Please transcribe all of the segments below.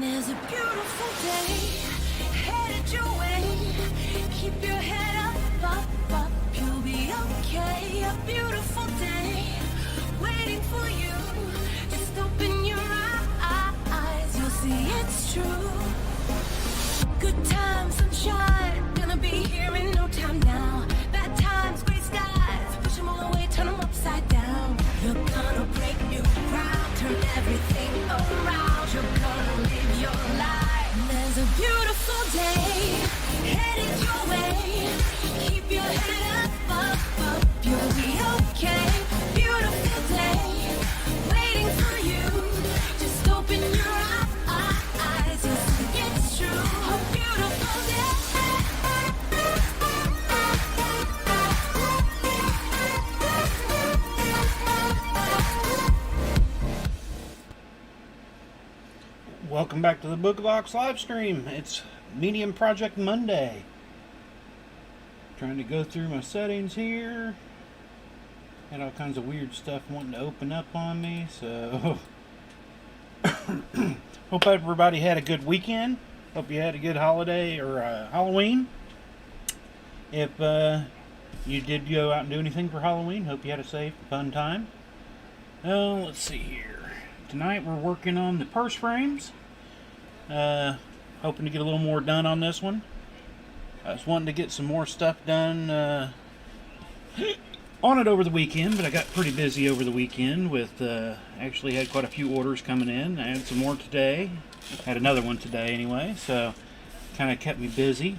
There's a beautiful day headed your way. Keep your head up, you'll be okay. A beautiful day waiting for you. Just open your eyes, you'll see it's true. Good times, sunshine, gonna be here in no time now. Bad times, gray skies, push them all away, turn them upside down. You're gonna break new ground, turn everything around. You're gonna live your life. There's a beautiful day headed your way. Keep your head up, you'll be okay. Beautiful day waiting for you. Just open your eyes, you'll see it's true. A beautiful day. Welcome back to the Booga Box live stream. It's Medium Project Monday. Trying to go through my settings here. Had all kinds of weird stuff wanting to open up on me, so hope everybody had a good weekend. Hope you had a good holiday or Halloween. If you did go out and do anything for Halloween, hope you had a safe, fun time. Let's see here. Tonight we're working on the purse frames. Hoping to get a little more done on this one. I was wanting to get some more stuff done on it over the weekend, but I got pretty busy over the weekend with, actually had quite a few orders coming in. I had some more today. Had another one today anyway, so kind of kept me busy.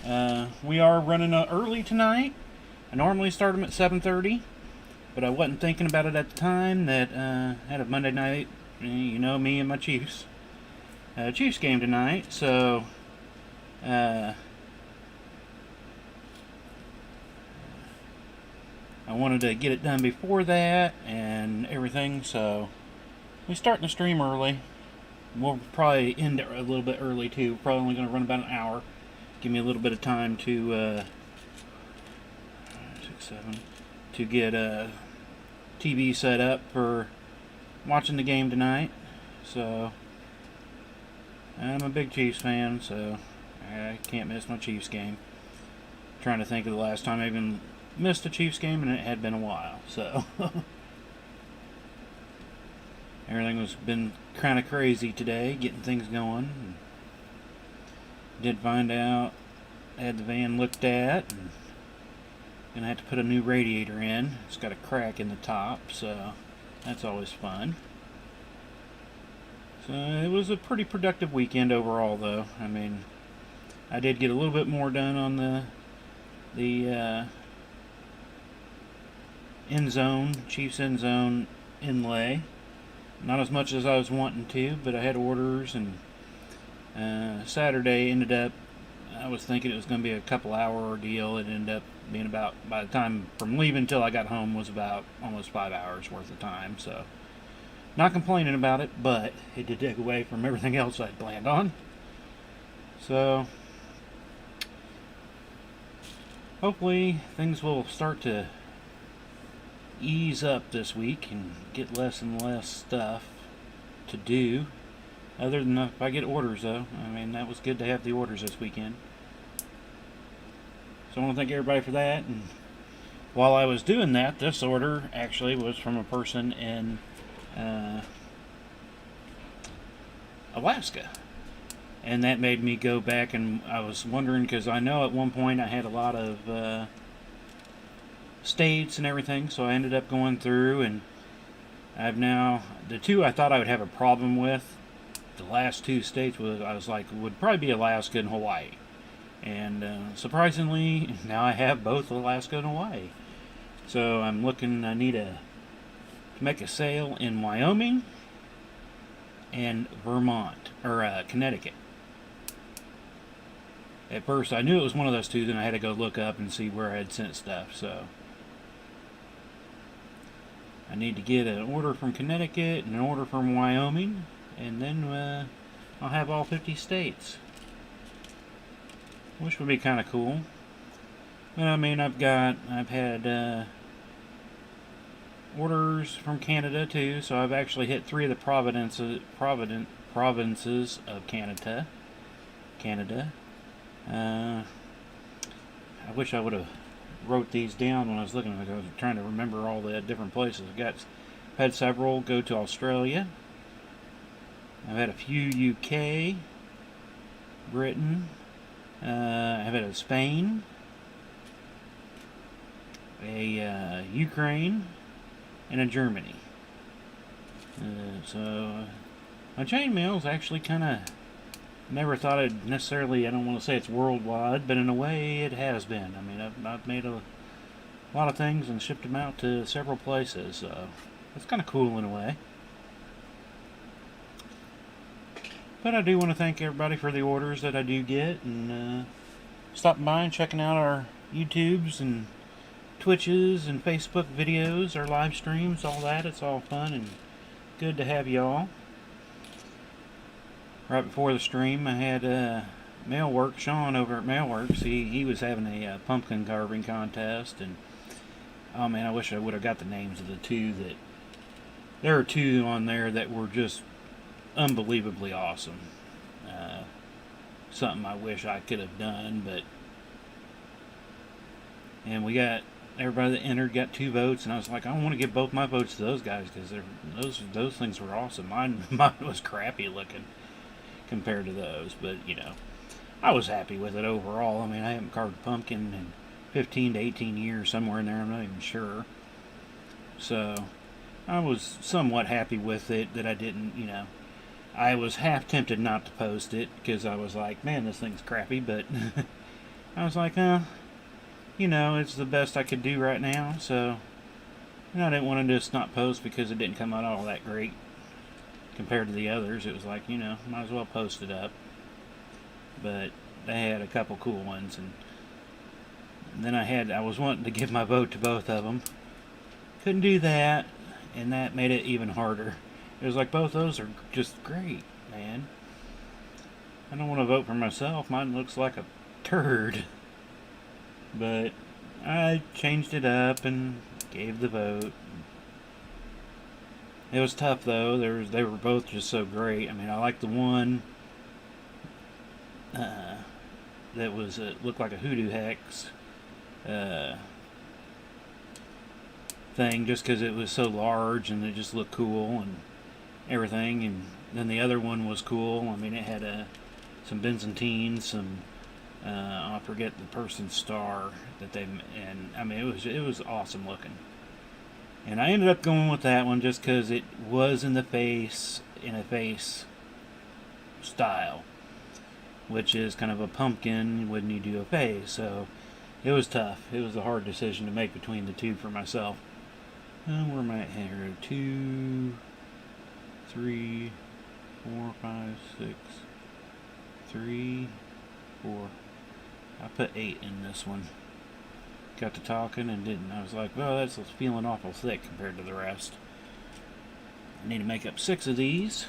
We are running early tonight. I normally start them at 7:30, but I wasn't thinking about it at the time that I had a Monday night, you know me and my Chiefs game tonight, so I wanted to get it done before that and everything, so we're starting the stream early. We'll probably end it a little bit early too. Probably only going to run about an hour. Give me a little bit of time to 6, 7, to get a TV set up for watching the game tonight. So I'm a big Chiefs fan, so I can't miss my Chiefs game. Trying to think of the last time I even missed a Chiefs game, and it had been a while. So everything was been kind of crazy today, getting things going. Did find out I had the van looked at, and gonna have to put a new radiator in. It's got a crack in the top, so that's always fun. So it was a pretty productive weekend overall, though. I mean, I did get a little bit more done on the end zone, Chiefs end zone inlay. Not as much as I was wanting to, but I had orders, and Saturday ended up, I was thinking it was going to be a couple hour ordeal. It ended up being about, by the time from leaving until I got home, was about almost 5 hours worth of time, so not complaining about it, but it did take away from everything else I'd planned on. So hopefully things will start to ease up this week and get less and less stuff to do. Other than if I get orders, though. I mean, that was good to have the orders this weekend. So I want to thank everybody for that. And while I was doing that, this order actually was from a person in Alaska. And that made me go back, and I was wondering, because I know at one point I had a lot of states and everything, so I ended up going through, and I've now, the two I thought I would have a problem with, the last two states I was like, would probably be Alaska and Hawaii. And surprisingly, now I have both Alaska and Hawaii. So I'm looking, I need to make a sale in Wyoming and Vermont, or Connecticut. At first I knew it was one of those two, then I had to go look up and see where I had sent stuff, so I need to get an order from Connecticut and an order from Wyoming, and then I'll have all 50 states, which would be kind of cool. But I mean, I've had orders from Canada too, so I've actually hit 3 of the provinces of Canada. I wish I would have wrote these down when I was looking at it. I was trying to remember all the different places. I've had several go to Australia. I've had a few UK, Britain. I've had a Spain, a Ukraine, and a Germany. So my chainmail's actually kind of, never thought I'd necessarily, I don't want to say it's worldwide, but in a way it has been. I mean, I've made a lot of things and shipped them out to several places, so it's kind of cool in a way. But I do want to thank everybody for the orders that I do get, and stopping by and checking out our YouTubes and Twitches and Facebook videos, our live streams, all that. It's all fun and good to have y'all. Right before the stream, I had Mailworks, Sean over at Mailworks. He was having a pumpkin carving contest, and oh man, I wish I would have got the names of the two. There are two on there that were just unbelievably awesome. Something I wish I could have done, and we got everybody that entered got 2 votes, and I was like, I want to give both my votes to those guys because those things were awesome. Mine was crappy looking compared to those, but you know, I was happy with it overall. I mean, I haven't carved a pumpkin in 15 to 18 years, somewhere in there, I'm not even sure. So I was somewhat happy with it that I didn't, you know, I was half tempted not to post it because I was like, man, this thing's crappy, but I was like, you know, it's the best I could do right now, so you know, I didn't want to just not post because it didn't come out all that great compared to the others. It was like, you know, might as well post it up. But they had a couple cool ones, and then I was wanting to give my vote to both of them. Couldn't do that, and that made it even harder. It was like, both those are just great, man. I don't want to vote for myself. Mine looks like a turd. But I changed it up and gave the vote. It was tough though. They were both just so great. I mean, I like the one that was looked like a hoodoo hex thing, just because it was so large and it just looked cool and everything. And then the other one was cool. I mean, it had some Byzantine, some I forget the person's star that they, and I mean, it was awesome looking. And I ended up going with that one just because it was in a face style, which is kind of a pumpkin when you do a face. So it was tough. It was a hard decision to make between the two for myself. Where am I at here? 2, 3, 4, 5, 6, 3, 4. I put 8 in this one. Got to talking and didn't. I was like, well, that's feeling awful thick compared to the rest. I need to make up 6 of these.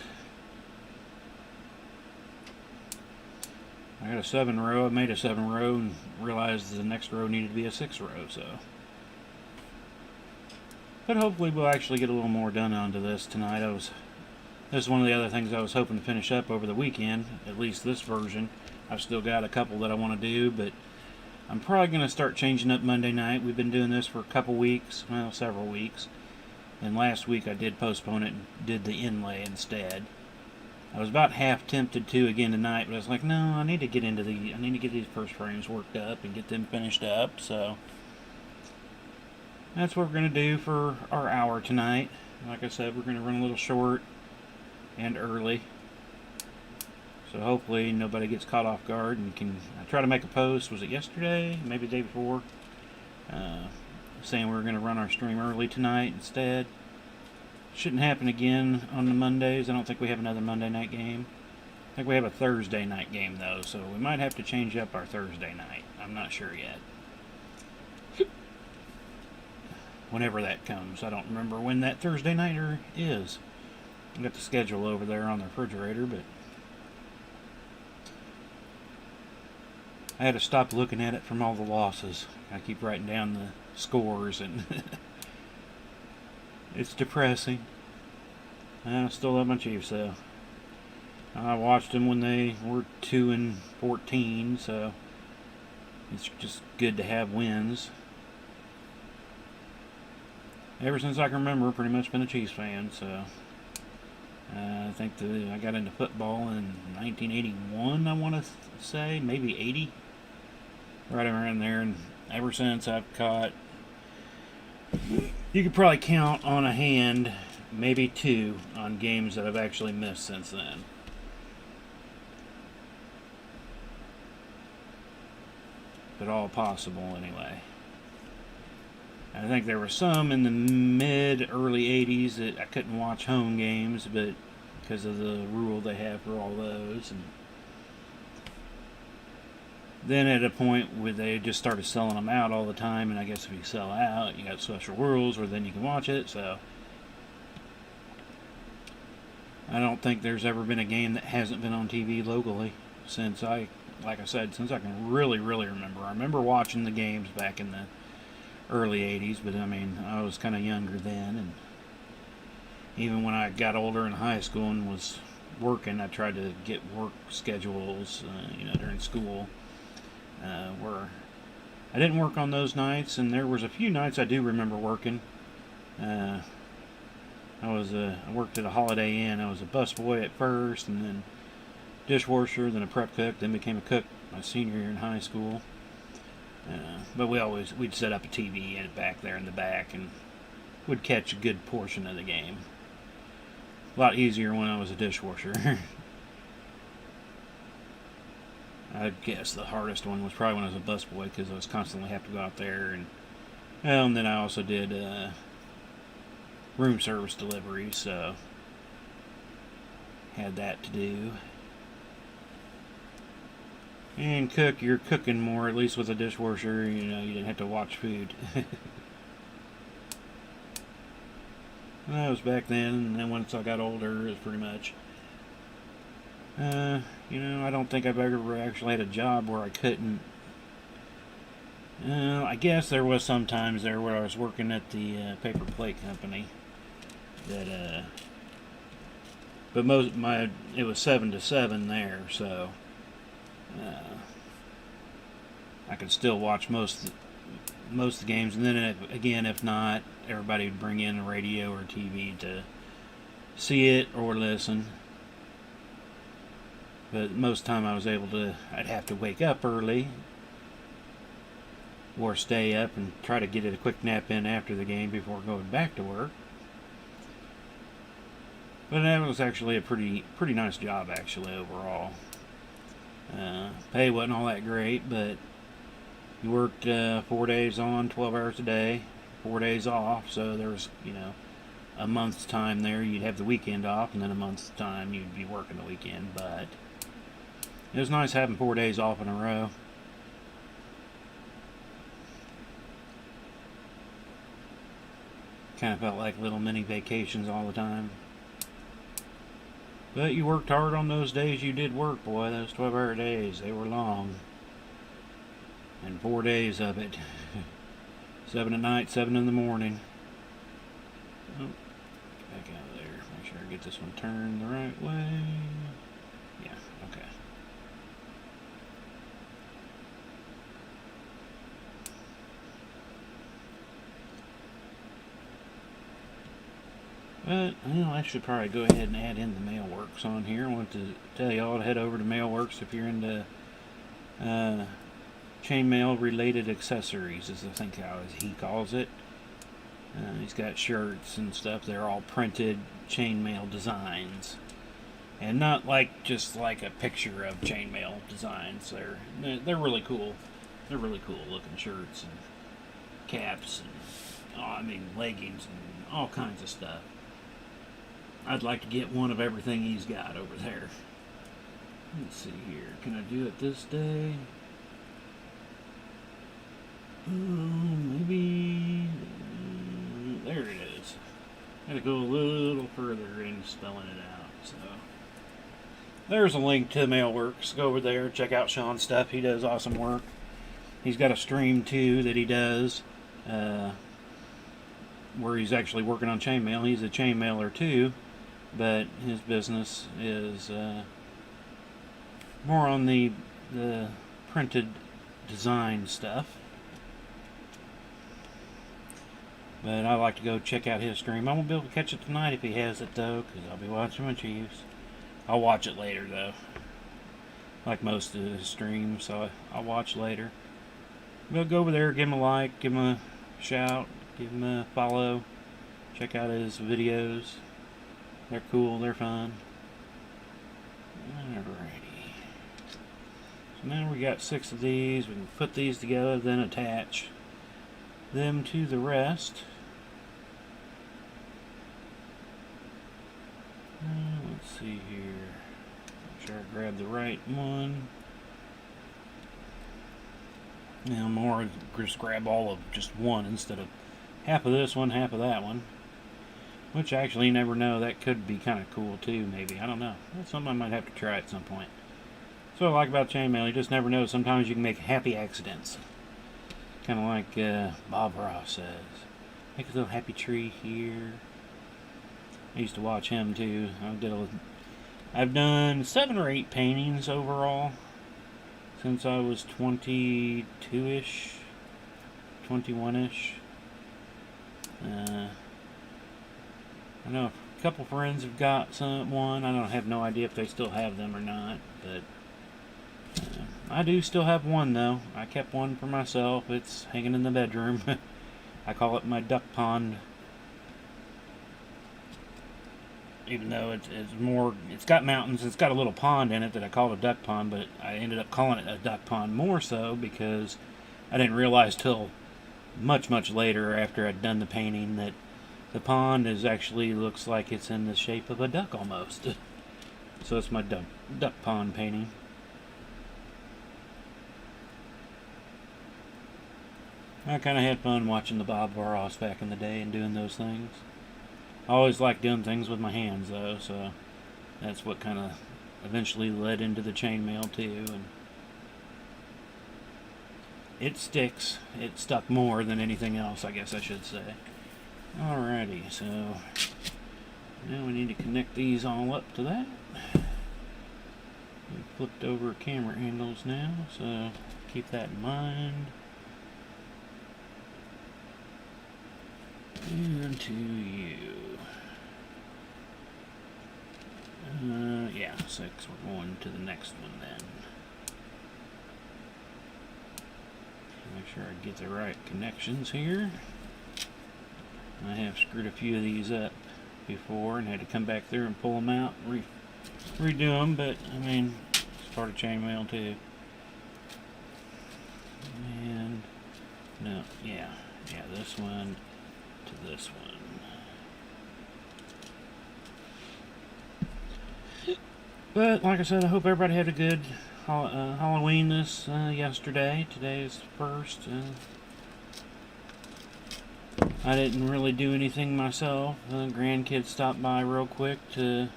I got a 7 row. I made a 7 row and realized the next row needed to be a 6 row, so. But hopefully we'll actually get a little more done onto this tonight. This is one of the other things I was hoping to finish up over the weekend, at least this version. I've still got a couple that I want to do, but I'm probably going to start changing up Monday night. We've been doing this for a couple weeks, well, several weeks. And last week I did postpone it and did the inlay instead. I was about half tempted to again tonight, but I was like, no, I need to get these first frames worked up and get them finished up, so that's what we're going to do for our hour tonight. Like I said, we're going to run a little short and early. So hopefully nobody gets caught off guard and I try to make a post, was it yesterday? Maybe the day before? Saying we were going to run our stream early tonight instead. Shouldn't happen again on the Mondays. I don't think we have another Monday night game. I think we have a Thursday night game though, so we might have to change up our Thursday night. I'm not sure yet. Whenever that comes. I don't remember when that Thursday nighter is. I've got the schedule over there on the refrigerator, but I had to stop looking at it from all the losses. I keep writing down the scores, and it's depressing. I still love my Chiefs, though. I watched them when they were 2 and 14, so it's just good to have wins. Ever since I can remember, pretty much been a Chiefs fan, so I think I got into football in 1981, I want to say, maybe 80, right around there, and ever since I've caught, you could probably count on a hand, maybe 2, on games that I've actually missed since then. But all possible anyway. I think there were some in the early 80s that I couldn't watch home games, but because of the rule they have for all those. And then at a point where they just started selling them out all the time, and I guess if you sell out, you got special rules where then you can watch it, so I don't think there's ever been a game that hasn't been on TV locally since like I said, since I can really remember. I remember watching the games back in the early 80s, but I mean, I was kind of younger then, and even when I got older in high school and was working, I tried to get work schedules, during school, where I didn't work on those nights, and there was a few nights I do remember working. I worked at a Holiday Inn. I was a busboy at first, and then dishwasher, then a prep cook, then became a cook my senior year in high school. But we'd set up a TV back there in the back and would catch a good portion of the game. A lot easier when I was a dishwasher. I guess the hardest one was probably when I was a busboy, because I was constantly have to go out there, and then I also did room service delivery, so had that to do. And you're cooking more, at least with a dishwasher, you didn't have to watch food. That was back then, and then once I got older, it was pretty much, I don't think I've ever actually had a job where I couldn't. I guess there was some times there where I was working at the paper plate company that, but it was 7 to 7 there, so I could still watch most of the games, and then if not, everybody would bring in a radio or TV to see it or listen. But most of the time I'd have to wake up early or stay up and try to get a quick nap in after the game before going back to work. But that was actually a pretty nice job, actually, overall. Pay wasn't all that great, but you worked 4 days on, 12 hours a day, 4 days off, so there was, a month's time there. You'd have the weekend off, and then a month's time you'd be working the weekend, but it was nice having 4 days off in a row. Kind of felt like little mini vacations all the time. But you worked hard on those days you did work, boy. Those 12-hour days, they were long. And 4 days of it. 7 at night, 7 in the morning. Oh, back out of there. Make sure I get this one turned the right way. Yeah, okay. But, I should probably go ahead and add in the Mailworks on here. I want to tell y'all to head over to Mailworks if you're into chainmail related accessories, as I think how he calls it. He's got shirts and stuff. They're all printed chainmail designs, and not just like a picture of chainmail designs. They're really cool. They're really cool looking shirts and caps and leggings and all kinds of stuff. I'd like to get one of everything he's got over there. Let's see here. Can I do it this day? Maybe. There it is. Gotta go a little further in spelling it out. So there's a link to Mailworks. Go over there, check out Sean's stuff. He does awesome work. He's got a stream too that he does, where he's actually working on chainmail. He's a chainmailer too, but his business is more on the printed design stuff. But I like to go check out his stream. I won't be able to catch it tonight if he has it though, because I'll be watching my Chiefs. I'll watch it later though, like most of his streams, so I'll watch later. But go over there, give him a like, give him a shout, give him a follow, check out his videos. They're cool, they're fun. Alrighty. So now we got 6 of these. We can put these together, then attach them to the rest. Let's see here. Make sure I grab the right one. Now more, just grab all of just one instead of half of this one, half of that one. Which actually, you never know, that could be kind of cool too, maybe. I don't know. That's something I might have to try at some point. That's what I like about chainmail. You just never know. Sometimes you can make happy accidents. Kind of like Bob Ross says. Make a little happy tree here. I used to watch him too. I've done 7 or 8 paintings overall since I was 22-ish, 21-ish. I know a couple friends have got one. I don't have no idea if they still have them or not, but I do still have one though. I kept one for myself. It's hanging in the bedroom. I call it my duck pond. Even though it's got mountains, it's got a little pond in it that I call a duck pond, but I ended up calling it a duck pond more so because I didn't realize till much later after I'd done the painting that the pond actually looks like it's in the shape of a duck almost. So it's my duck pond painting. I kind of had fun watching the Bob Ross back in the day and doing those things. I always liked doing things with my hands though, so that's what kind of eventually led into the chainmail too. And it sticks. It stuck more than anything else, I guess I should say. Alrighty, so now we need to connect these all up to that. We flipped over camera handles now, so keep that in mind. And to you. Yeah, 6. We're going to the next one then. Make sure I get the right connections here. I have screwed a few of these up before and had to come back there and pull them out and redo them, but I mean, it's part of chainmail too. And no, yeah, this one to this one. But like I said, I hope everybody had a good Halloween yesterday. Today is the 1st. I didn't really do anything myself. Grandkids stopped by real quick to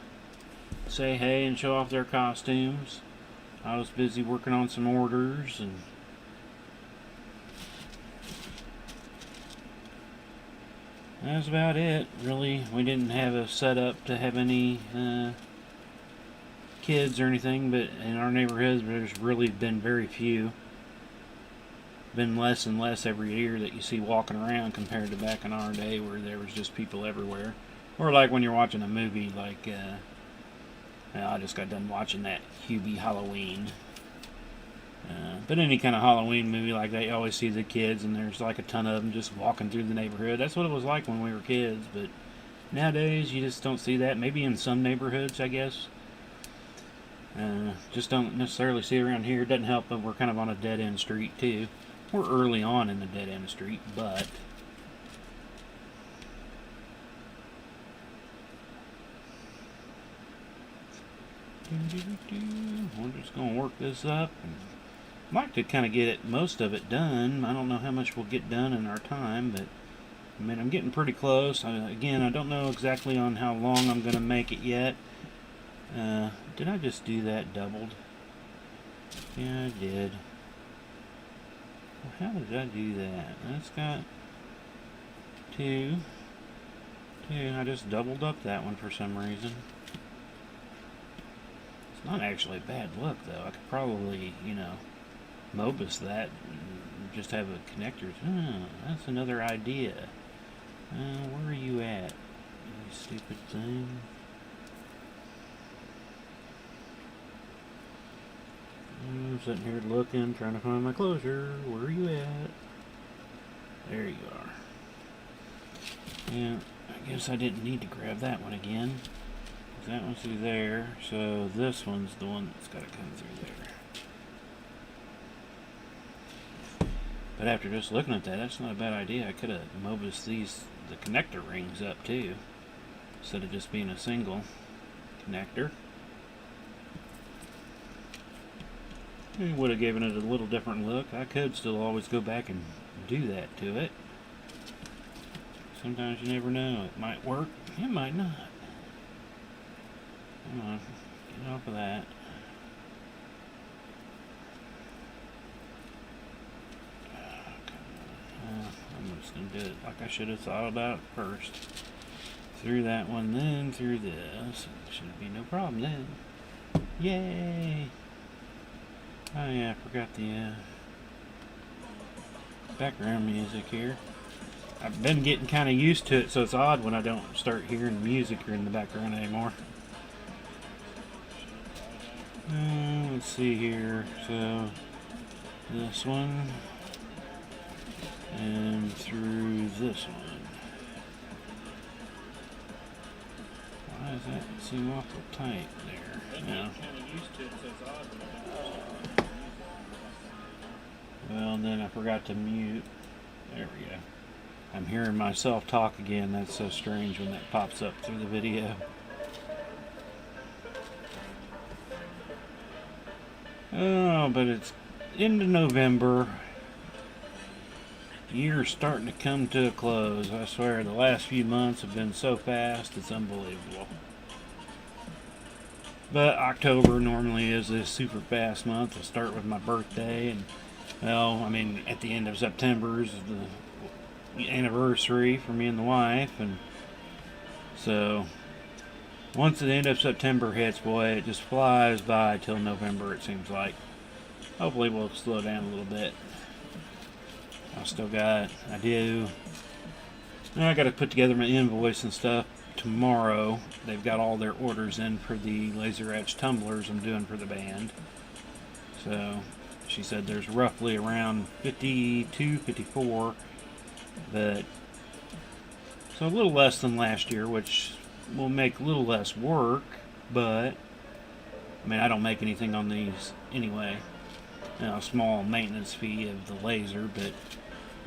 say hey and show off their costumes. I was busy working on some orders, and that's about it. Really, we didn't have a setup to have any kids or anything, but in our neighborhood there's really been very few. Been less and less every year that you see walking around compared to back in our day where there was just people everywhere. Or like when you're watching a movie like I just got done watching that Hubie Halloween. But any kind of Halloween movie like that, you always see the kids and there's like a ton of them just walking through the neighborhood. That's what it was like when we were kids, but nowadays you just don't see that. Maybe in some neighborhoods, I guess. Just don't necessarily see around here. It doesn't help that we're kind of on a dead-end street too. We're early on in the dead-end street, but we're just going to work this up. And I'd like to kind of get most of it done. I don't know how much we'll get done in our time, but I mean, I'm getting pretty close. Again, I don't know exactly on how long I'm going to make it yet. Did I just do that doubled? Yeah, I did. Well, how did I do that? That's got 2. I just doubled up that one for some reason. It's not actually a bad look though. I could probably, you know, Mobus that and just have a connector. Oh, that's another idea. Where are you at? You stupid thing. I'm sitting here looking, trying to find my closure. Where are you at? There you are. Yeah, I guess I didn't need to grab that one again. That one's through there, so this one's the one that's got to come through there. But after just looking at that, that's not a bad idea. I could have Mobus the connector rings up too, instead of just being a single connector. It would have given it a little different look. I could still always go back and do that to it. Sometimes you never know. It might work, it might not. Come on, get off of that. I'm just going to do it like I should have thought about it first. Through that one, then through this. Should be no problem then. Yay! Oh yeah, I forgot the background music here. I've been getting kind of used to it, so it's odd when I don't start hearing music in the background anymore. Let's see here. So this one and through this one. Why does that seem awful tight there? Yeah. Well, then I forgot to mute. There we go. I'm hearing myself talk again. That's so strange when that pops up through the video. Oh, but it's into November. Year's starting to come to a close. I swear, the last few months have been so fast, it's unbelievable. But October normally is a super fast month. I start with my birthday, and well, I mean, at the end of September is the anniversary for me and the wife, and so once the end of September hits, boy, it just flies by till November, it seems like. Hopefully we'll slow down a little bit. I got to put together my invoice and stuff tomorrow. They've got all their orders in for the laser etch tumblers I'm doing for the band. So she said there's roughly around 52, 54, but so a little less than last year, which will make a little less work, but I mean, I don't make anything on these anyway. You know, a small maintenance fee of the laser, but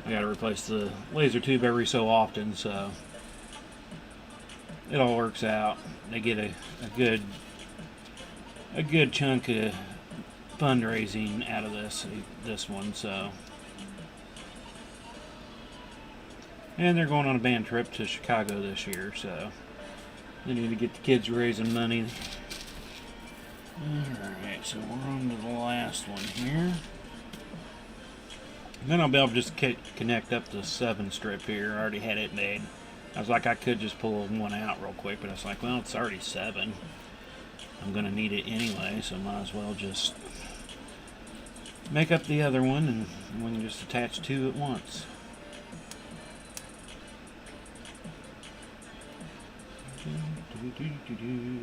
I gotta replace the laser tube every so often, so it all works out. They get a good chunk of fundraising out of this one, so. And they're going on a band trip to Chicago this year, so they need to get the kids raising money. Alright, so we're on to the last one here. And then I'll be able to just connect up the 7 strip here. I already had it made. I was like, I could just pull one out real quick, but I was like, well, it's already 7. I'm going to need it anyway, so might as well just make up the other one, and we can just attach 2 at once.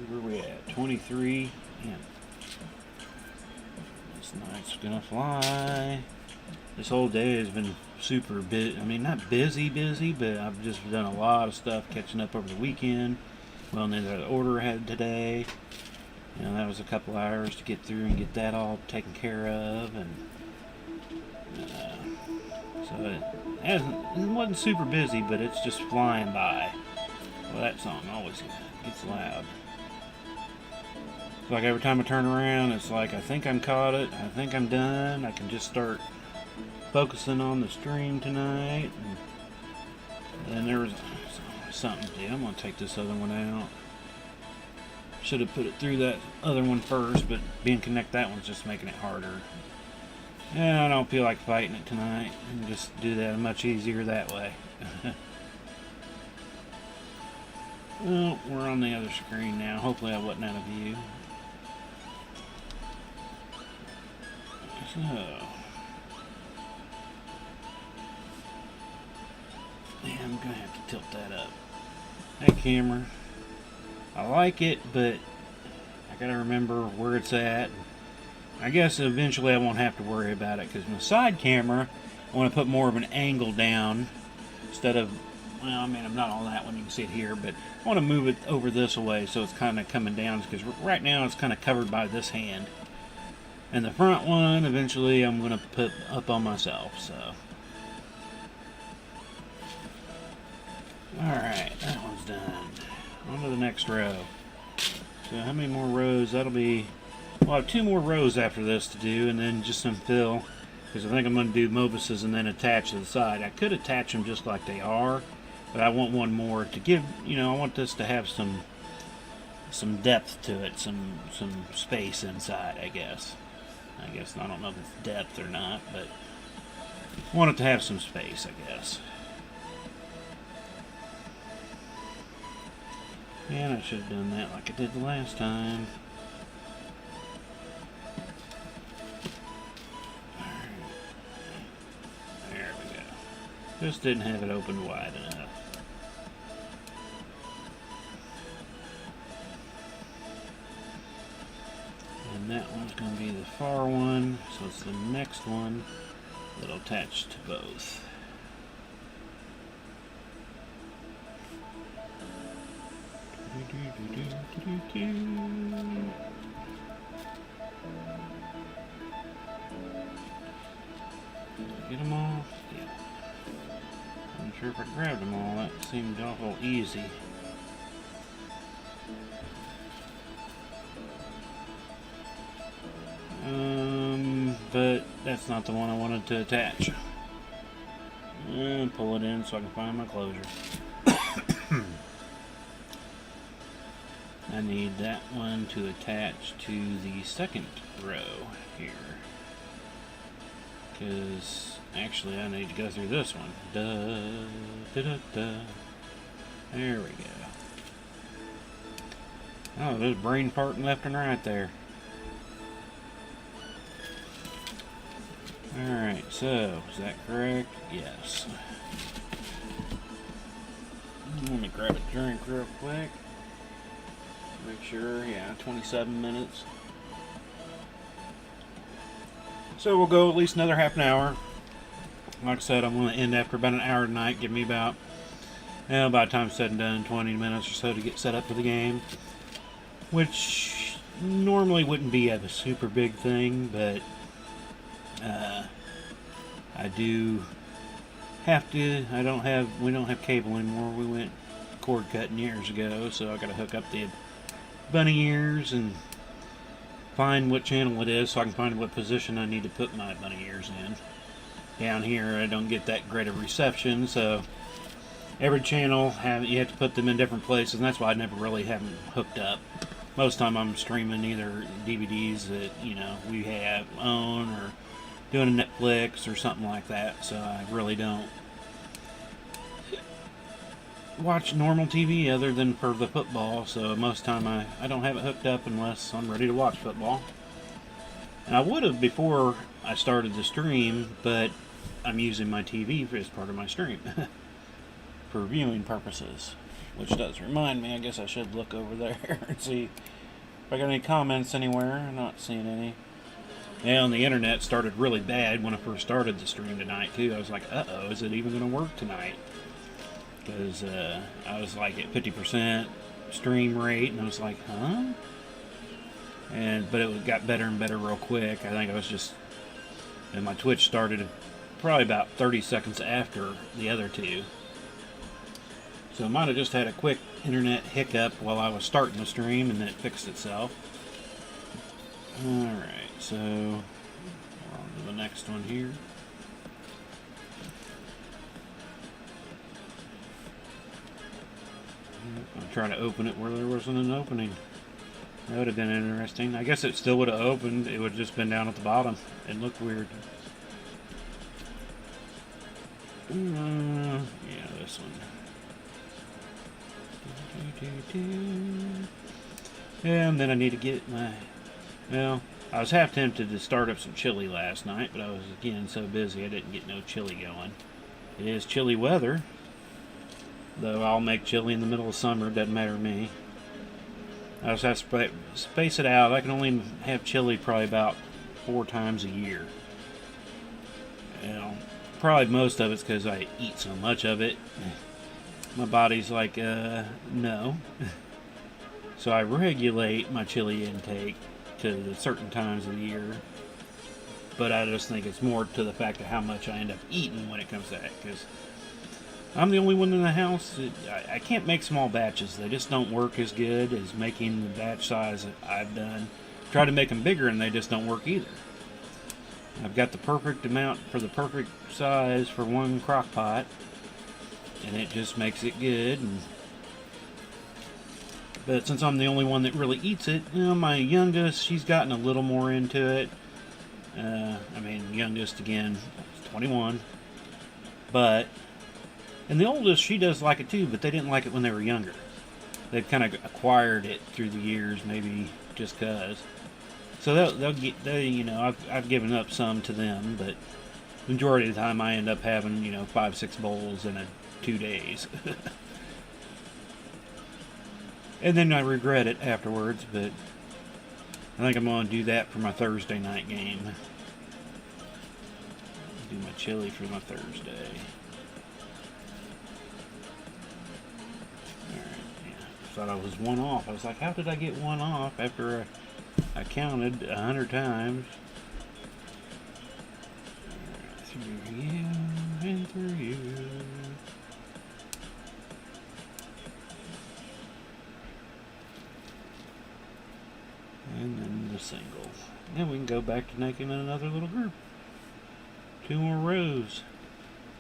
Where are we at? 23. Yeah. This night's gonna fly. This whole day has been super busy. I mean, not busy, but I've just done a lot of stuff catching up over the weekend. Well, and then the order I had today. You know, that was a couple hours to get through and get that all taken care of, and so it wasn't super busy, but it's just flying by. Well, that song always gets loud. It's like every time I turn around, it's like I think I'm caught it, I think I'm done, I can just start focusing on the stream tonight. And then there was something to do. I'm going to take this other one out. Should have put it through that other one first, but being connect that one's just making it harder. And I don't feel like fighting it tonight. I can just do that much easier that way. Well, we're on the other screen now. Hopefully I wasn't out of view. So, yeah, I'm gonna have to tilt that up. That camera, I like it, but I gotta remember where it's at. I guess eventually I won't have to worry about it, because my side camera, I want to put more of an angle down instead of, well, I mean, I'm not on that one, you can see it here, but I want to move it over this way so it's kind of coming down, because right now it's kind of covered by this hand. And the front one, eventually I'm going to put up on myself, so. Alright, that one's done. On to the next row. So how many more rows? That'll be, well, I have 2 more rows after this to do, and then just some fill, because I think I'm going to do Mobises and then attach to the side. I could attach them just like they are, but I want one more to give, you know, I want this to have some depth to it, some space inside, I guess. I don't know if it's depth or not, but I want it to have some space, I guess. And I should have done that like I did the last time. There we go. Just didn't have it opened wide enough. And that one's going to be the far one, so it's the next one that'll attach to both. Get them all? Yeah. I'm sure if I grabbed them all, that seemed awful easy. But that's not the one I wanted to attach. And pull it in so I can find my closure. I need that one to attach to the second row here. Because actually I need to go through this one. There we go. Oh, there's brain farting left and right there. Alright, so, is that correct? Yes. Let me grab a drink real quick. Make sure, yeah, 27 minutes. So we'll go at least another half an hour. Like I said, I'm going to end after about an hour tonight. Give me about, by the time it's said and done, 20 minutes or so to get set up for the game. Which normally wouldn't be a super big thing, but I do have to. We don't have cable anymore. We went cord cutting years ago, so I got to hook up the bunny ears and find what channel it is so I can find what position I need to put my bunny ears in. Down here I don't get that great of reception, so every channel you have to put them in different places, and that's why I never really have them hooked up. Most of the time I'm streaming either DVDs that we own, or doing a Netflix or something like that, so I really don't watch normal TV other than for the football, so most of the time I don't have it hooked up unless I'm ready to watch football. And I would have before I started the stream, but I'm using my TV as part of my stream for viewing purposes, which does remind me, I guess I should look over there and see if I got any comments anywhere. I'm not seeing any. Yeah, and the internet started really bad when I first started the stream tonight too. I was like, uh-oh, is it even going to work tonight? Because I was like at 50% stream rate, and I was like, huh? But it got better and better real quick. I think I was just, and my Twitch started probably about 30 seconds after the other two. So I might have just had a quick internet hiccup while I was starting the stream, and then it fixed itself. Alright, so on to the next one here. I'm trying to open it where there wasn't an opening. That would have been interesting. I guess it still would have opened. It would have just been down at the bottom. It looked weird. Yeah, this one. And then I need to get my... Well, I was half tempted to start up some chili last night, but I was again so busy I didn't get no chili going. It is chilly weather, though I'll make chili in the middle of summer, it doesn't matter to me. I just have to space it out. I can only have chili probably about 4 times a year. You know, probably most of it's because I eat so much of it. My body's like, no. So I regulate my chili intake to certain times of the year. But I just think it's more to the fact of how much I end up eating when it comes to that. Because I'm the only one in the house. I can't make small batches. They just don't work as good as making the batch size that I've done. Try to make them bigger and they just don't work either. I've got the perfect amount for the perfect size for one crock pot. And it just makes it good. But since I'm the only one that really eats it, you know, my youngest, she's gotten a little more into it. Youngest again, 21. And the oldest, she does like it too, but they didn't like it when they were younger. They've kind of acquired it through the years, maybe just cause. So I've given up some to them, but the majority of the time I end up having, 5-6 bowls in 2 days. And then I regret it afterwards, but I think I'm going to do that for my Thursday night game. Do my chili for my Thursday. Alright, yeah. Thought I was one off. I was like, how did I get one off after I counted 100 times? Through you and through you. And then the single. Then we can go back to making another little group. 2 more rows.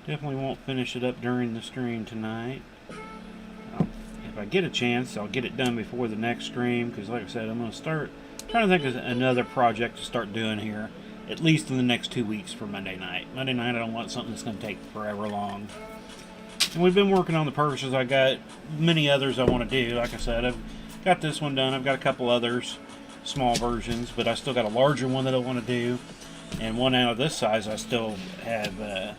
Definitely won't finish it up during the stream tonight. If I get a chance, I'll get it done before the next stream, because like I said, I'm going to start trying to think of another project to start doing here, at least in the next 2 weeks for Monday night. Monday night I don't want something that's going to take forever long. And we've been working on the purchases. I got many others I want to do. Like I said, I've got this one done. I've got a couple others, small versions, but I still got a larger one that I want to do. And one out of this size, I still have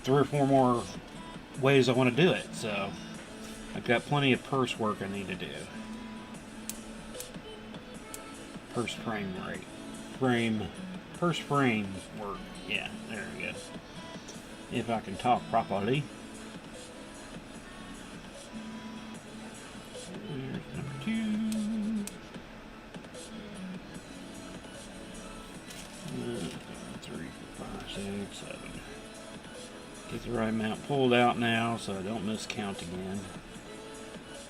3 or 4 more ways I want to do it. So I've got plenty of purse work I need to do. Purse frame work. Yeah, there we go. If I can talk properly. There's number 2. 3, 4, 5, 6, 7. Get the right amount pulled out now so I don't miscount again.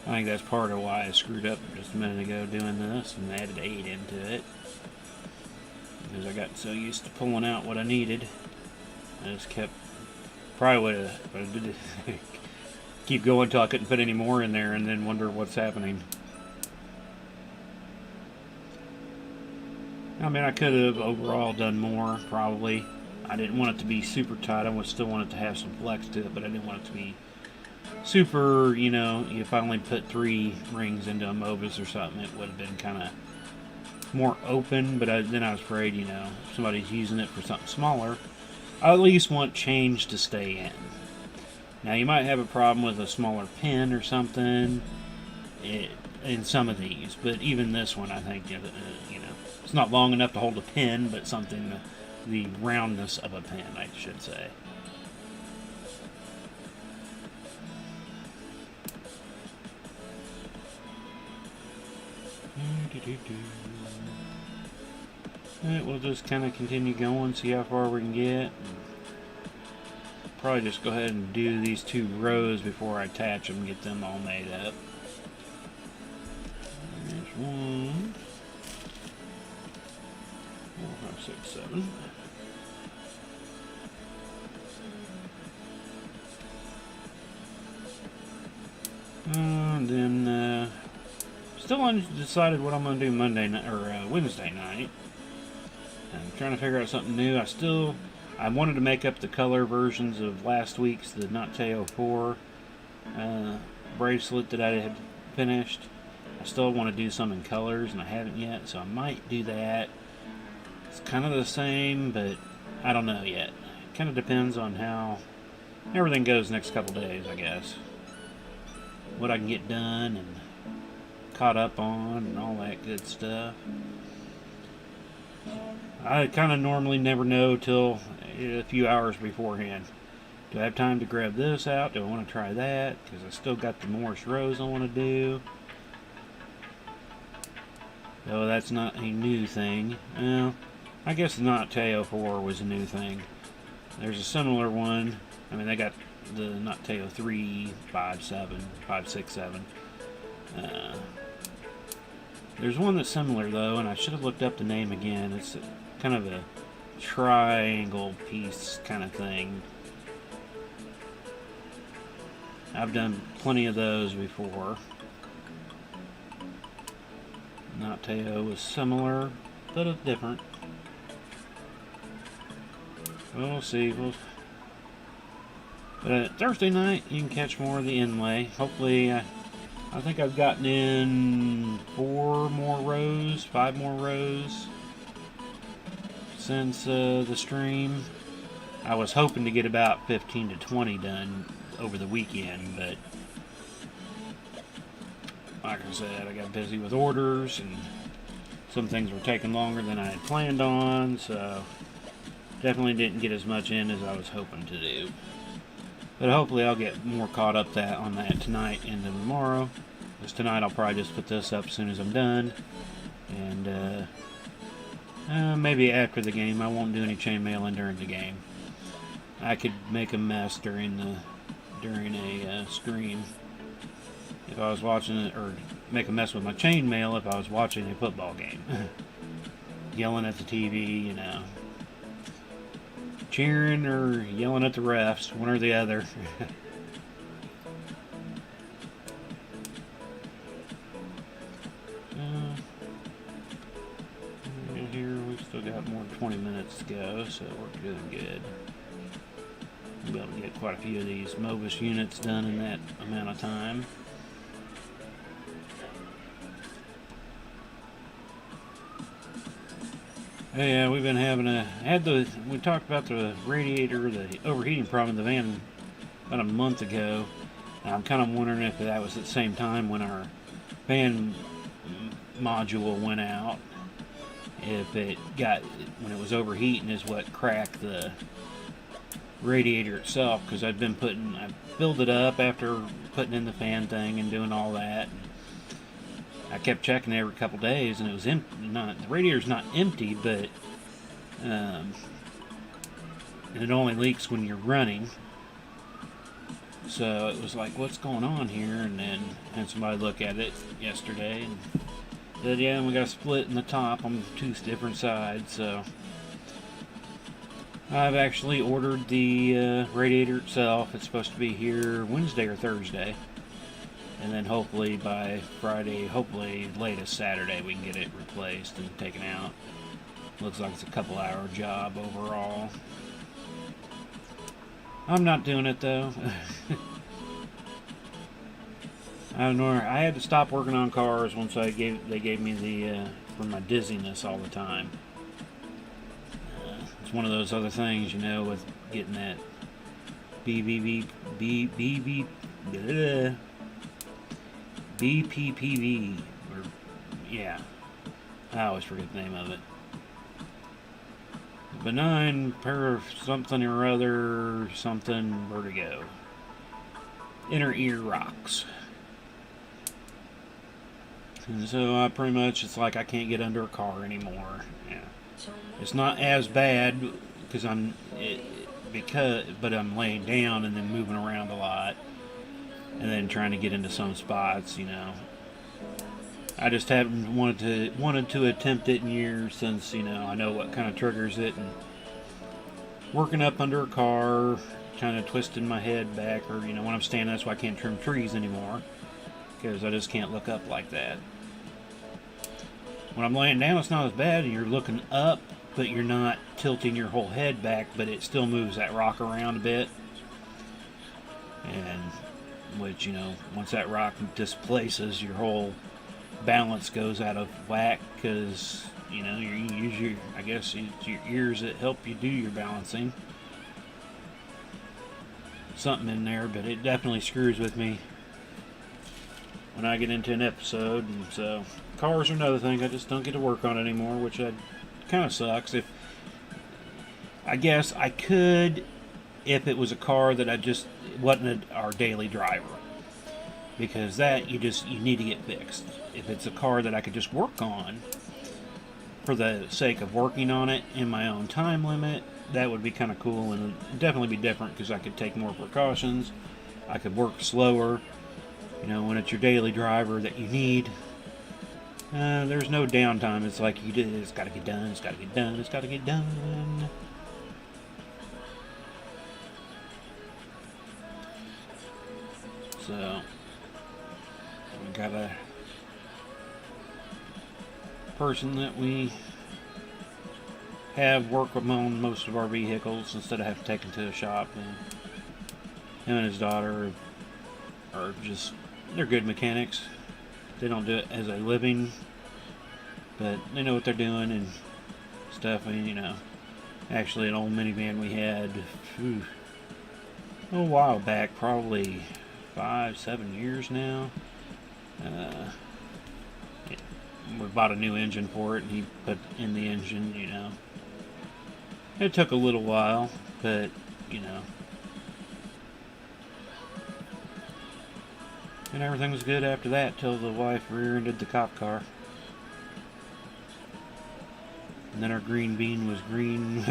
I think that's part of why I screwed up just a minute ago doing this and added 8 into it. Because I got so used to pulling out what I needed. I just kept, probably would have, keep going until I couldn't put any more in there and then wonder what's happening. I mean, I could have overall done more, probably. I didn't want it to be super tight. I would still want it to have some flex to it, but I didn't want it to be super, if I only put 3 rings into a Movis or something, it would have been kind of more open, but then I was afraid, if somebody's using it for something smaller, I at least want change to stay in. Now, you might have a problem with a smaller pin or something in some of these, but even this one, I think, it's not long enough to hold a pin, but something, the roundness of a pin, I should say. Alright, we'll just kind of continue going, see how far we can get. Probably just go ahead and do these 2 rows before I attach them, get them all made up. There's 1, 4, 5, 6, 7. And then still undecided what I'm going to do Monday night or Wednesday night. I'm trying to figure out something new. I wanted to make up the color versions of last week's the Nateo 4 bracelet that I had finished. I still want to do some in colors, and I haven't yet, so I might do that. It's kind of the same, but I don't know yet. Kind of depends on how everything goes next couple days, I guess. What I can get done and caught up on and all that good stuff. I kind of normally never know till a few hours beforehand. Do I have time to grab this out? Do I want to try that? Because I still got the Morris Rose I want to do. Though that's not a new thing. Well, I guess the Not Teo 4 was a new thing. There's a similar one. I mean, they got the Not Teo 3, 5, 7, 5, 6, 7. There's one that's similar, though, and I should have looked up the name again. It's kind of a triangle piece kind of thing. I've done plenty of those before. Not Teo was similar, but it's different. We'll see. But Thursday night, you can catch more of the inlay. Hopefully, I think I've gotten in 5 more rows since the stream. I was hoping to get about 15 to 20 done over the weekend, but like I said, I got busy with orders and some things were taking longer than I had planned on, so definitely didn't get as much in as I was hoping to do. But hopefully I'll get more caught up on that tonight and tomorrow. Because tonight I'll probably just put this up as soon as I'm done. And maybe after the game. I won't do any chainmailing during the game. I could make a mess during a stream if I was watching it, or make a mess with my chainmail if I was watching a football game. Yelling at the TV, you know. Cheering or yelling at the refs, one or the other. Here we've still got more than 20 minutes to go, so we're doing good. We'll be able to get quite a few of these Mobius units done in that amount of time. Yeah, we've been having we talked about the radiator, the overheating problem in the van about a month ago. I'm kind of wondering if that was at the same time when our fan module went out. If it when it was overheating is what cracked the radiator itself, because I filled it up after putting in the fan thing and doing all that. I kept checking it every couple days, and it was empty. The radiator's not empty, but and it only leaks when you're running. So it was like, what's going on here? And then had somebody look at it yesterday and said, yeah, we got a split in the top on 2 different sides. So I've actually ordered the radiator itself. It's supposed to be here Wednesday or Thursday. And then hopefully by Friday, hopefully latest Saturday, we can get it replaced and taken out. Looks like it's a couple-hour job overall. I'm not doing it though. I don't know. I had to stop working on cars once they gave me the for my dizziness all the time. It's one of those other things, you know, with getting that BPPV, or yeah, I always forget the name of it. Benign pair of something or other, something vertigo. Inner ear rocks. And so I pretty much, it's like I can't get under a car anymore. Yeah. It's not as bad because I'm laying down and then moving around a lot. And then trying to get into some spots, you know. I just haven't wanted to attempt it in years, since, you know, I know what kind of triggers it. And working up under a car, kind of twisting my head back, or, you know, when I'm standing, that's why I can't trim trees anymore, because I just can't look up like that. When I'm laying down, it's not as bad, and you're looking up, but you're not tilting your whole head back, but it still moves that rock around a bit. And which, you know, once that rock displaces, your whole balance goes out of whack because, you know, you use your, I guess it's your ears that help you do your balancing. Something in there, but it definitely screws with me when I get into an episode. And so cars are another thing I just don't get to work on anymore, which kind of sucks. If I guess I could, if it was a car that I just wasn't our daily driver, because that you need to get fixed. If it's a car that I could just work on for the sake of working on it in my own time limit, that would be kind of cool, and it'd definitely be different because I could take more precautions. I could work slower. You know, when it's your daily driver that you need, there's no downtime. It's like it's got to get done, it's got to get done, it's got to get done. So, we got a person that we have work on most of our vehicles instead of having to take them to a shop. And him and his daughter are just, they're good mechanics. They don't do it as a living, but they know what they're doing and stuff. And, you know, actually an old minivan we had a while back, probably 5-7 years now. We bought a new engine for it, and he put in the engine, you know. It took a little while, but, you know. And everything was good after that, till the wife rear-ended the cop car. And then our green bean was green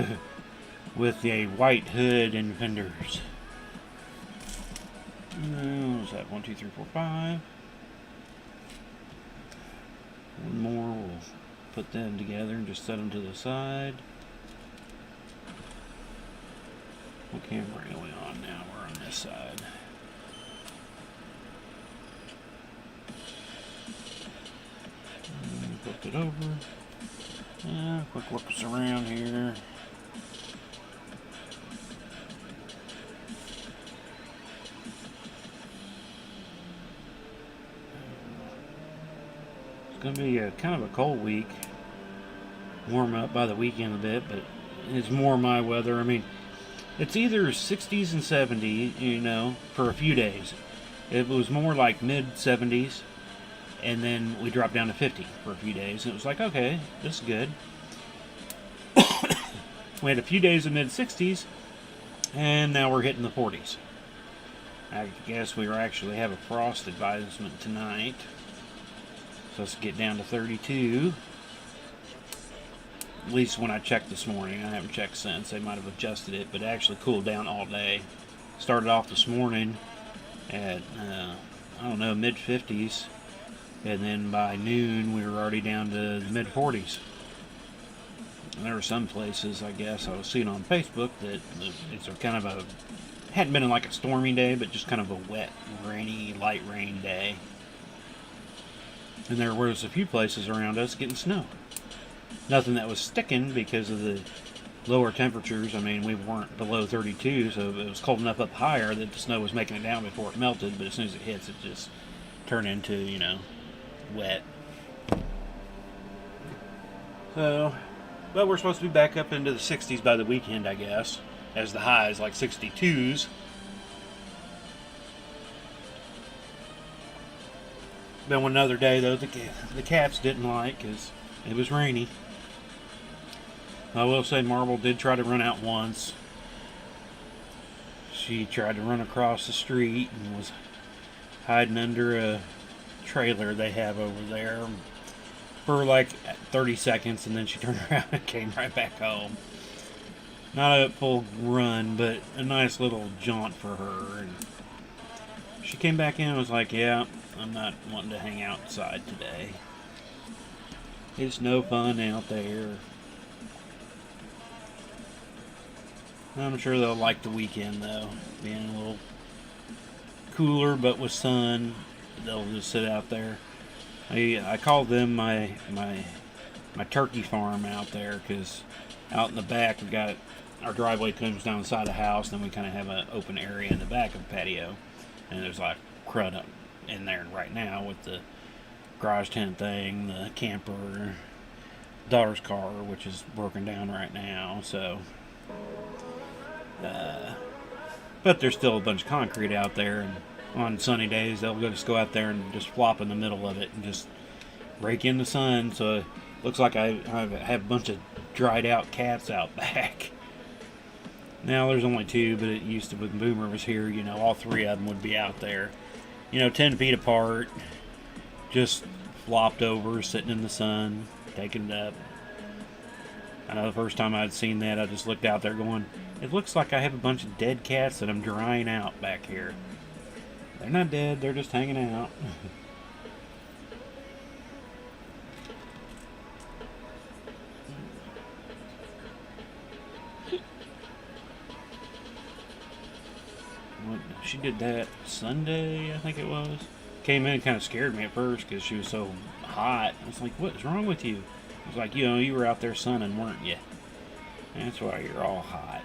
with a white hood and fenders. What was that? 1, 2, 3, 4, 5. One more, we'll put them together and just set them to the side. What camera are we on now? We're on this side. Flip it over. Quick looks around here. It's going to be a kind of a cold week. Warm up by the weekend a bit, but it's more my weather. I mean, it's either 60s and 70s, you know, for a few days. It was more like mid-70s, and then we dropped down to 50 for a few days, and it was like, okay, this is good. We had a few days of mid-60s, and now we're hitting the 40s. I guess we actually have a frost advisement tonight. So let's get down to 32. At least when I checked this morning. I haven't checked since. They might have adjusted it, but it actually cooled down all day. Started off this morning at, I don't know, mid-50s. And then by noon, we were already down to the mid-40s. And there were some places, I guess, I was seeing on Facebook that it's a kind of a, hadn't been like a stormy day, but just kind of a wet, rainy, light rain day. And there was a few places around us getting snow. Nothing that was sticking because of the lower temperatures. I mean, we weren't below 32, so it was cold enough up higher that the snow was making it down before it melted, but as soon as it hits, it just turned into, you know, wet. So, but we're supposed to be back up into the 60s by the weekend, I guess, as the highs, like 62s. Been one another day, though, the cats didn't like, because it was rainy. I will say Marble did try to run out once. She tried to run across the street and was hiding under a trailer they have over there for like 30 seconds, and then she turned around and came right back home. Not a full run, but a nice little jaunt for her. And she came back in and was like, yeah, I'm not wanting to hang outside today. It's no fun out there. I'm sure they'll like the weekend, though. Being a little cooler, but with sun, they'll just sit out there. I called them my turkey farm out there, because out in the back we got our driveway comes down the side of the house, and then we kind of have an open area in the back of the patio, and there's like crud up in there right now with the garage tent thing, the camper, daughter's car, which is broken down right now. So, but there's still a bunch of concrete out there, and on sunny days they'll just go out there and just flop in the middle of it and just rake in the sun. So it looks like I have a bunch of dried out cats out back. Now there's only two, but it used to, when Boomer was here, you know, all three of them would be out there, you know, 10 feet apart, just flopped over, sitting in the sun, taking it up. I know the first time I'd seen that, I just looked out there going, it looks like I have a bunch of dead cats that I'm drying out back here. They're not dead, they're just hanging out. She did that Sunday, I think it was. Came in and kind of scared me at first because she was so hot. I was like, what's wrong with you? I was like, you know, you were out there sunning, weren't you? That's why you're all hot.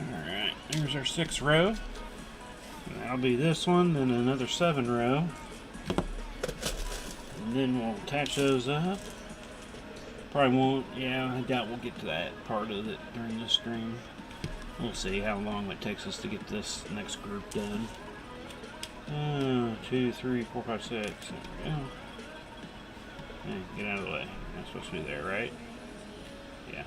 Alright, there's our 6th row. And that'll be this one, then another 7 row. And then we'll attach those up. Probably won't, yeah, I doubt we'll get to that part of it during this stream. We'll see how long it takes us to get this next group done. 2, 3, 4, 5, 6. There we go. Hey, get out of the way. That's supposed to be there, right? Yeah.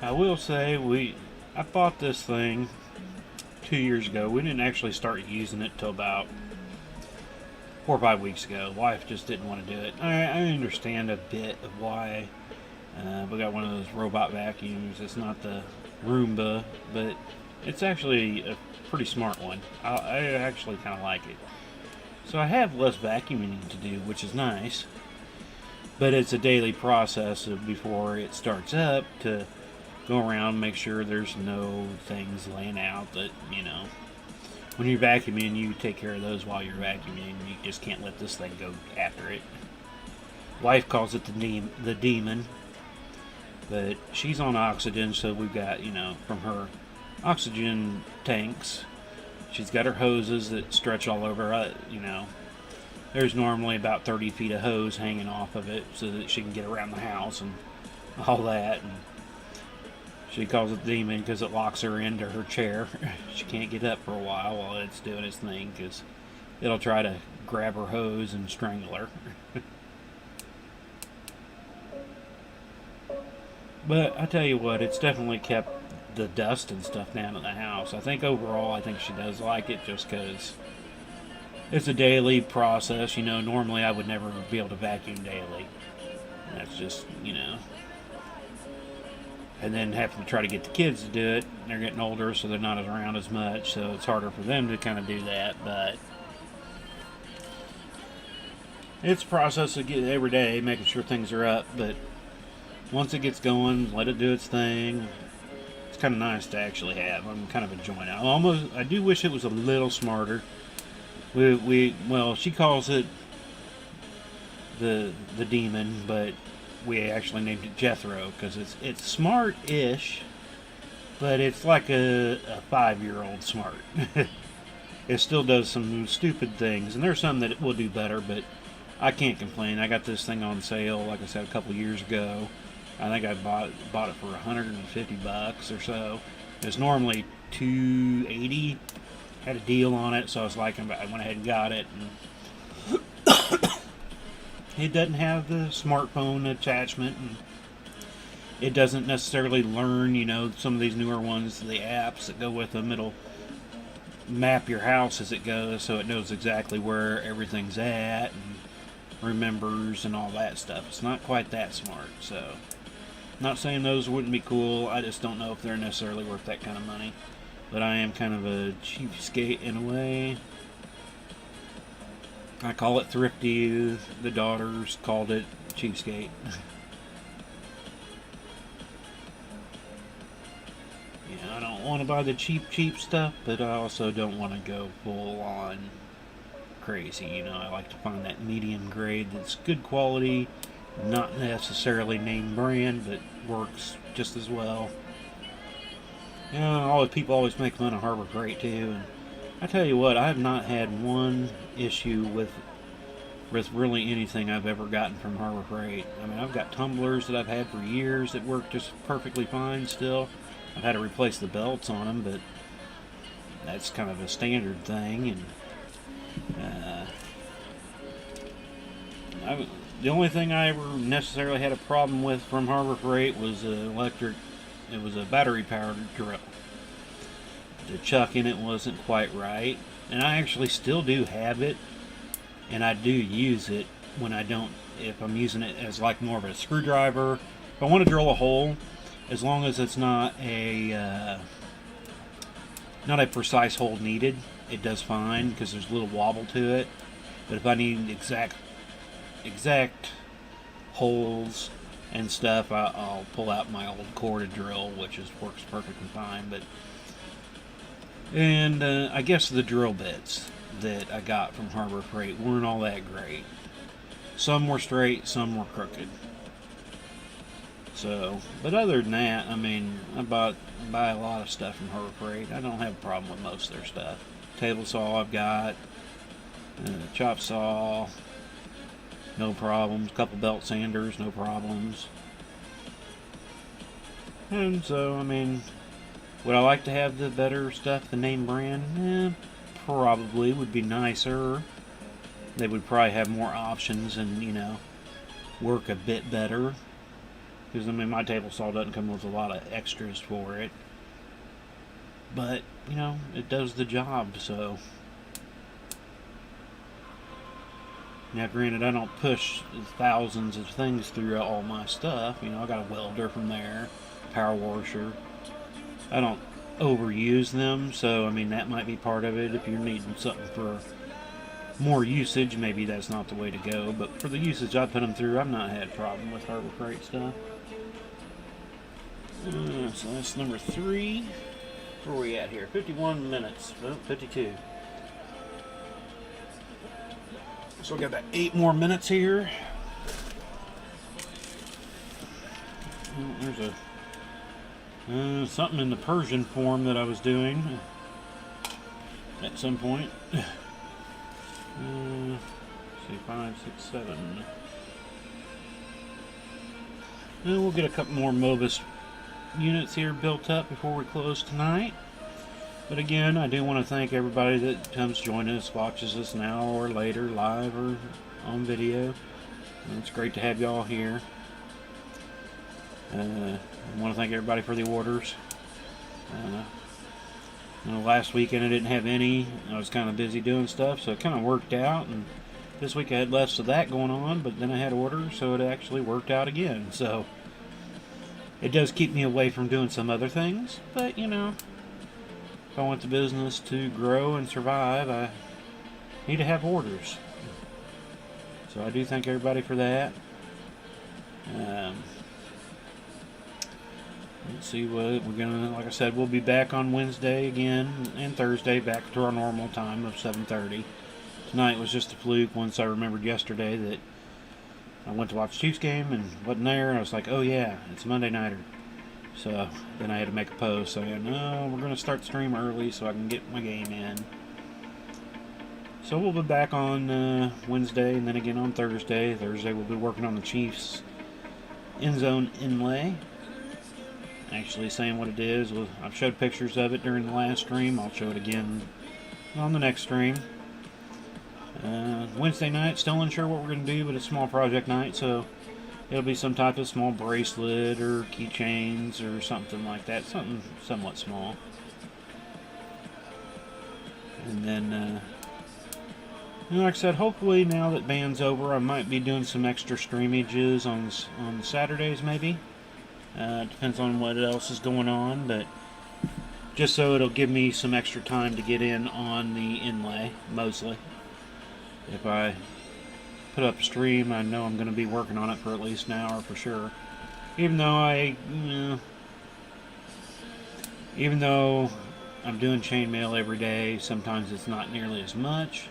I will say, I bought this thing 2 years ago. We didn't actually start using it till about 4 or 5 weeks ago. Wife just didn't want to do it. I understand a bit of why. We got one of those robot vacuums. It's not the Roomba, but it's actually a pretty smart one. I actually kind of like it. So I have less vacuuming to do, which is nice. But it's a daily process before it starts up to go around, make sure there's no things laying out that, you know, when you're vacuuming, you take care of those while you're vacuuming. You just can't let this thing go after it. Wife calls it the demon, but she's on oxygen, so we've got, you know, from her oxygen tanks, she's got her hoses that stretch all over, you know, there's normally about 30 feet of hose hanging off of it so that she can get around the house and all that. And she calls it the demon because it locks her into her chair. She can't get up for a while it's doing its thing because it'll try to grab her hose and strangle her. But I tell you what, it's definitely kept the dust and stuff down in the house. I think overall, I think she does like it just because it's a daily process. You know, normally I would never be able to vacuum daily. That's just, you know. And then having to try to get the kids to do it. They're getting older, so they're not around as much, so it's harder for them to kind of do that, but it's a process of getting every day, making sure things are up, but once it gets going, let it do its thing. It's kind of nice to actually have. I'm kind of enjoying it. I do wish it was a little smarter. Well, she calls it the demon, but we actually named it Jethro because it's smart-ish, but it's like a 5-year-old smart. It still does some stupid things, and there's some that it will do better, but I can't complain. I got this thing on sale, like I said, a couple years ago. I think I bought it for $150 or so. It's normally $280. Had a deal on it, so I was like, I went ahead and got it. And it doesn't have the smartphone attachment, and it doesn't necessarily learn, you know, some of these newer ones, the apps that go with them. It'll map your house as it goes, so it knows exactly where everything's at and remembers and all that stuff. It's not quite that smart, so not saying those wouldn't be cool. I just don't know if they're necessarily worth that kind of money. But I am kind of a cheapskate in a way. I call it thrifty. The daughters called it cheapskate. want to buy the cheap stuff, but I also don't want to go full on crazy. You know, I like to find that medium grade that's good quality, not necessarily name brand, but works just as well. You know, all the people always make fun of Harbor Freight too, and I tell you what, I have not had one issue with really anything I've ever gotten from Harbor Freight. I mean, I've got tumblers that I've had for years that work just perfectly fine still. I've had to replace the belts on them, but that's kind of a standard thing. And the only thing I ever necessarily had a problem with from Harbor Freight was electric. It was a battery-powered drill. The chuck in it wasn't quite right, and I actually still do have it. And I do use it when I don't, if I'm using it as like more of a screwdriver. If I want to drill a hole, as long as it's not a precise hole needed, it does fine because there's a little wobble to it. But if I need exact holes and stuff, I'll pull out my old corded drill, which works perfectly fine. And I guess the drill bits that I got from Harbor Freight weren't all that great. Some were straight, some were crooked. So, but other than that, I mean, I buy a lot of stuff from Harbor Freight. I don't have a problem with most of their stuff. Table saw I've got, chop saw, no problems. Couple belt sanders, no problems. And so, I mean, would I like to have the better stuff, the name brand? Probably would be nicer. They would probably have more options and, you know, work a bit better. Because, I mean, my table saw doesn't come with a lot of extras for it. But, you know, it does the job, so. Now, granted, I don't push thousands of things through all my stuff. You know, I got a welder from there, power washer. I don't overuse them, so I mean that might be part of it. If you're needing something for more usage, maybe that's not the way to go, but for the usage I put them through, I've not had a problem with Harbor Freight stuff. So that's number 3. Where are we at here? 51 minutes. Oh, 52. So we got about 8 more minutes here. Oh, there's a something in the Persian form that I was doing at some point. See, 5, 6, 7. And we'll get a couple more Mobus units here built up before we close tonight. But again, I do want to thank everybody that comes join us, watches us now or later, live or on video. It's great to have y'all here. I want to thank everybody for the orders. Last weekend I didn't have any. I was kind of busy doing stuff, so it kind of worked out. And this week I had less of that going on, but then I had orders, so it actually worked out again. So it does keep me away from doing some other things, but you know, if I want the business to grow and survive, I need to have orders. So I do thank everybody for that. Let's see what we're gonna, like I said, we'll be back on Wednesday again and Thursday back to our normal time of 7:30. Tonight was just a fluke once I remembered yesterday that I went to watch Chiefs game and wasn't there. I was like, oh yeah, it's a Monday nighter. So then I had to make a post saying, no, we're gonna start the stream early so I can get my game in. So we'll be back on Wednesday and then again on Thursday. Thursday we'll be working on the Chiefs end zone inlay. Actually saying what it is. I've showed pictures of it during the last stream. I'll show it again on the next stream. Wednesday night, still unsure what we're going to do, but it's small project night, so it'll be some type of small bracelet or keychains or something like that. Something somewhat small. And then, like I said, hopefully now that band's over, I might be doing some extra streamages on Saturdays maybe. Depends on what else is going on, but just so it'll give me some extra time to get in on the inlay, mostly. If I put up a stream, I know I'm going to be working on it for at least an hour for sure. Even though Even though I'm doing chainmail every day, sometimes it's not nearly as much.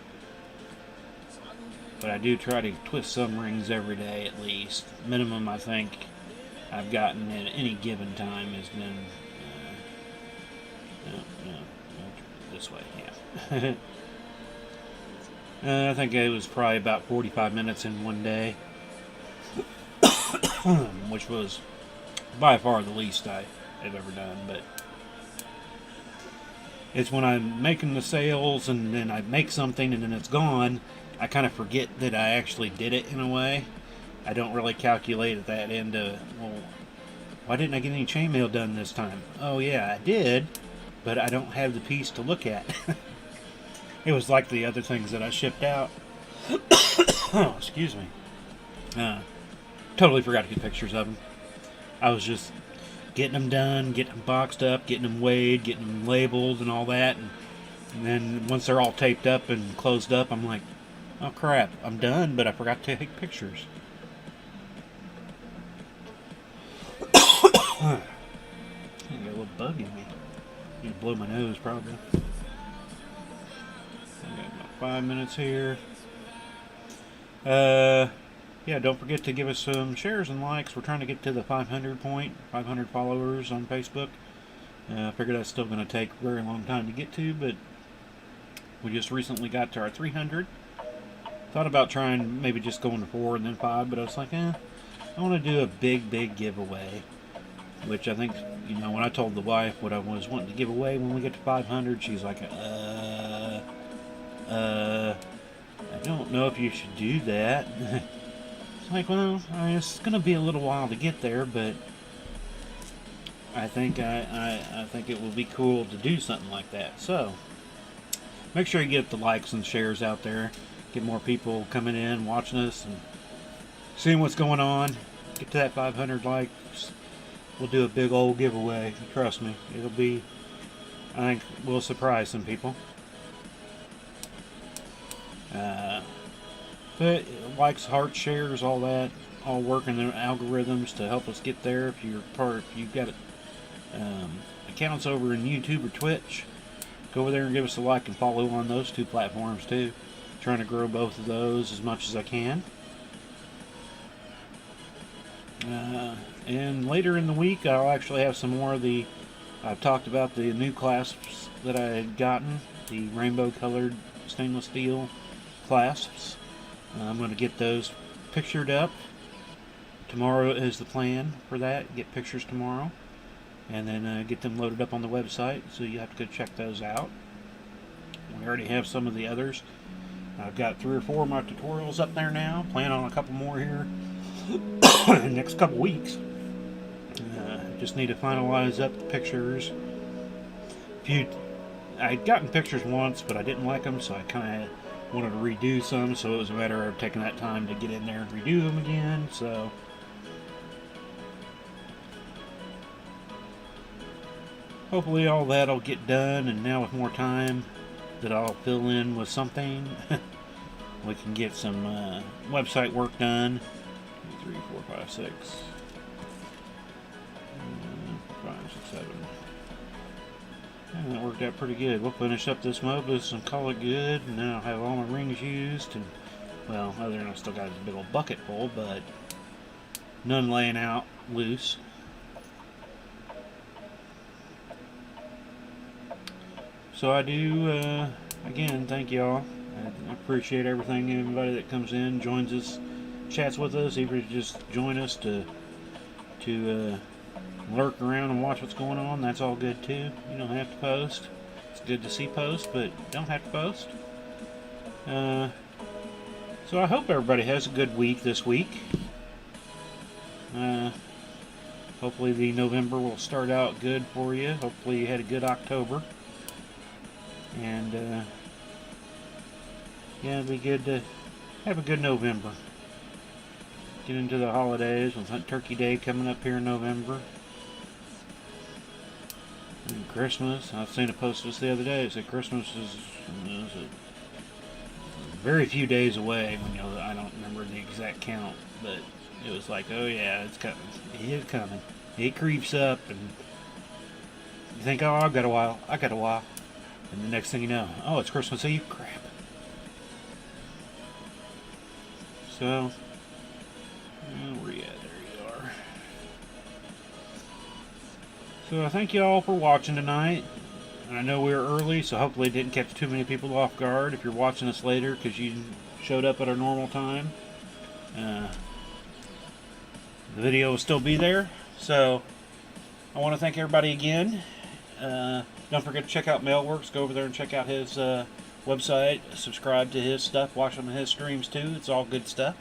But I do try to twist some rings every day at least. Minimum, I think, I've gotten at any given time has been no, this way, yeah. I think it was probably about 45 minutes in one day, which was by far the least I have ever done. But it's when I'm making the sales and then I make something and then it's gone, I kind of forget that I actually did it in a way. I don't really calculate at that end of, well, why didn't I get any chainmail done this time? Oh yeah, I did, but I don't have the piece to look at. It was like the other things that I shipped out. Oh, excuse me. Totally forgot to get pictures of them. I was just getting them done, getting them boxed up, getting them weighed, getting them labeled and all that. And then once they're all taped up and closed up, I'm like, oh crap, I'm done, but I forgot to take pictures. I got a little bug in me. I need to blow my nose, probably. I got about 5 minutes here. Yeah, don't forget to give us some shares and likes. We're trying to get to the 500 followers on Facebook. I figure that's still going to take a very long time to get to, but we just recently got to our 300. Thought about trying maybe just going to 4 and then 5, but I was like, I want to do a big giveaway. Which I think, when I told the wife what I was wanting to give away when we get to 500, she's like, I don't know if you should do that. It's like, well, it's going to be a little while to get there, but I think I think it will be cool to do something like that. So, make sure you get the likes and shares out there. Get more people coming in, watching us, and seeing what's going on. Get to that 500 likes. We'll do a big old giveaway. Trust me. It'll be, I think, we'll surprise some people. But likes, hearts, shares, all that, all work in the algorithms to help us get there. If you've got accounts over in YouTube or Twitch, go over there and give us a like and follow on those two platforms too. Trying to grow both of those as much as I can. And later in the week, I'll actually have some more of I've talked about the new clasps that I had gotten, the rainbow colored stainless steel clasps. I'm going to get those pictured up. Tomorrow is the plan for that. Get pictures tomorrow. And then get them loaded up on the website, so you have to go check those out. We already have some of the others. I've got 3 or 4 of my tutorials up there now. Plan on a couple more here in the next couple weeks. Just need to finalize up the pictures. I'd gotten pictures once, but I didn't like them, so I kind of wanted to redo some, so it was a matter of taking that time to get in there and redo them again. So hopefully all that'll get done, and now with more time that I'll fill in with something, we can get some website work done. 3, 4, 5, 6, 5, 6, 7. And that worked out pretty good. We'll finish up this Mobus and call it good, and then I'll have all my rings used. And, well, other than I still got this big old bucket full, but none laying out loose. So I do, again, thank y'all. I appreciate everything, everybody that comes in, joins us, chats with us, even just join us to lurk around and watch what's going on. That's all good too. You don't have to post. It's good to see posts, but don't have to post. So I hope everybody has a good week this week. Hopefully the November will start out good for you. Hopefully you had a good October. And yeah, it'd be good to have a good November. Get into the holidays with Turkey Day coming up here in November. And Christmas. I've seen a post this the other day. It said Christmas is very few days away. I don't remember the exact count, but it was like, oh yeah, it's coming. It's coming. It creeps up, and You think, oh, I've got a while. I got a while. And the next thing you know, oh, it's Christmas Eve. Crap. So, where you at? There you are. So, I thank you all for watching tonight. And I know we were early, so hopefully it didn't catch too many people off guard if you're watching us later because you showed up at our normal time. The video will still be there. So, I want to thank everybody again. Don't forget to check out Mailworks. Go over there and check out his website. Subscribe to his stuff. Watch some of his streams too. It's all good stuff.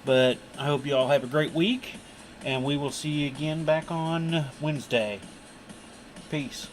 But I hope you all have a great week. And we will see you again back on Wednesday. Peace.